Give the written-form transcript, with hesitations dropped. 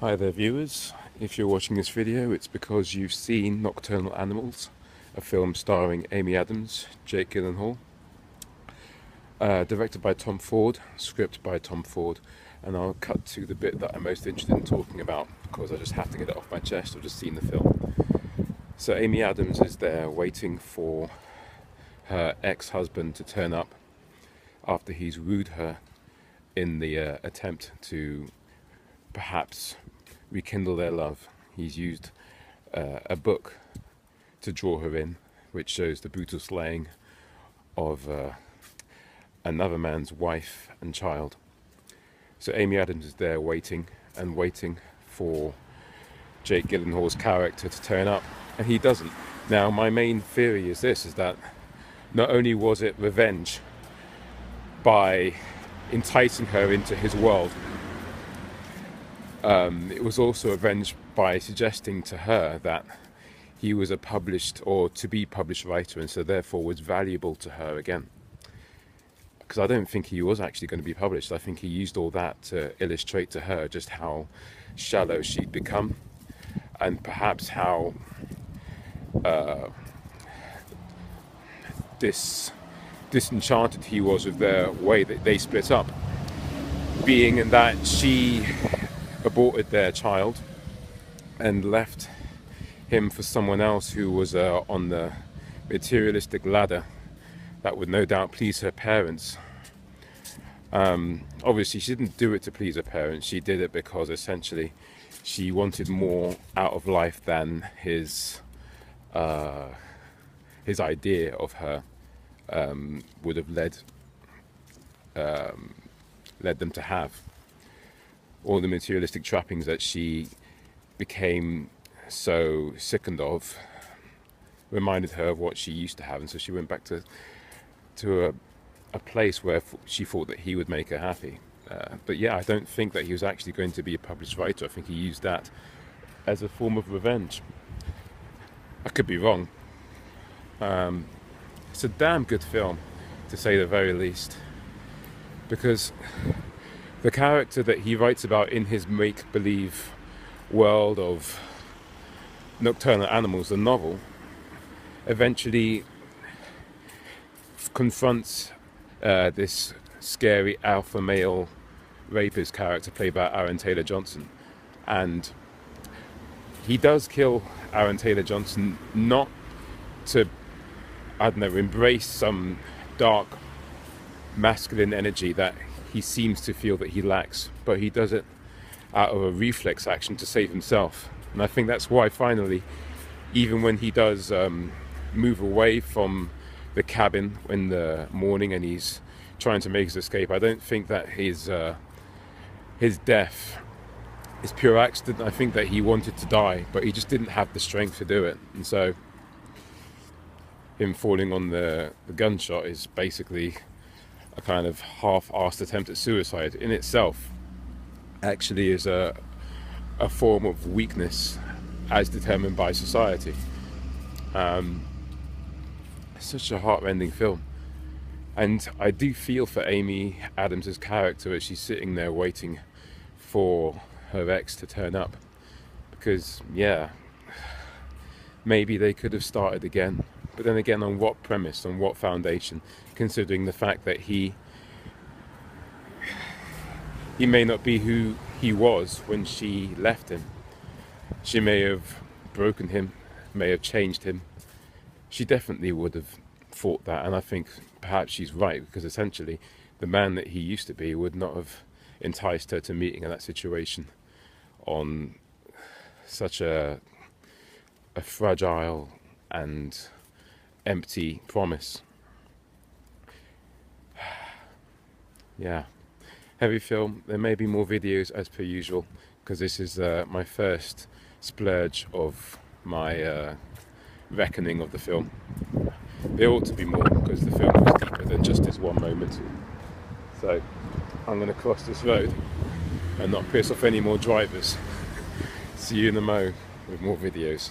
Hi there viewers, if you're watching this video it's because you've seen Nocturnal Animals, a film starring Amy Adams, Jake Gyllenhaal, directed by Tom Ford, script by Tom Ford, and I'll cut to the bit that I'm most interested in talking about because I just have to get it off my chest. I've just seen the film. So Amy Adams is there waiting for her ex-husband to turn up after he's wooed her in the attempt to perhaps rekindle their love. He's used a book to draw her in, which shows the brutal slaying of another man's wife and child. So Amy Adams is there waiting and waiting for Jake Gyllenhaal's character to turn up, and he doesn't. Now my main theory is this, is that not only was it revenge by enticing her into his world, it was also revenge by suggesting to her that he was a published or to be published writer, and so therefore was valuable to her again. Because I don't think he was actually going to be published. I think he used all that to illustrate to her just how shallow she'd become, and perhaps how disenchanted he was with the way that they split up, being in that she aborted their child and left him for someone else who was on the materialistic ladder that would no doubt please her parents. Obviously she didn't do it to please her parents, she did it because essentially she wanted more out of life than his idea of her would have led them to have. All the materialistic trappings that she became so sickened of reminded her of what she used to have, and so she went back to a place where she thought that he would make her happy. But yeah, I don't think that he was actually going to be a published writer. I think he used that as a form of revenge. I could be wrong. It's a damn good film, to say the very least, because the character that he writes about in his make-believe world of Nocturnal Animals, the novel, eventually confronts this scary alpha male rapist character played by Aaron Taylor Johnson. And he does kill Aaron Taylor Johnson not to, I don't know, embrace some dark masculine energy that he seems to feel that he lacks, but he does it out of a reflex action to save himself. And I think that's why finally, even when he does move away from the cabin in the morning and he's trying to make his escape, I don't think that his death is pure accident. I think that he wanted to die, but he just didn't have the strength to do it. And so him falling on the gunshot is basically a kind of half-assed attempt at suicide. In itself actually is a form of weakness as determined by society. Such a heart-rending film, and I do feel for Amy Adams's character as she's sitting there waiting for her ex to turn up, because yeah, maybe they could have started again. But then again, on what premise, on what foundation, considering the fact that he may not be who he was when she left him. She may have broken him, may have changed him. She definitely would have thought that, and I think perhaps she's right, because essentially the man that he used to be would not have enticed her to meeting in that situation on such a fragile and empty promise. Yeah, heavy film. There may be more videos as per usual, because this is my first splurge of my reckoning of the film. There ought to be more, because the film was deeper than just this one moment. So I'm going to cross this road and not piss off any more drivers. See you in the mo with more videos.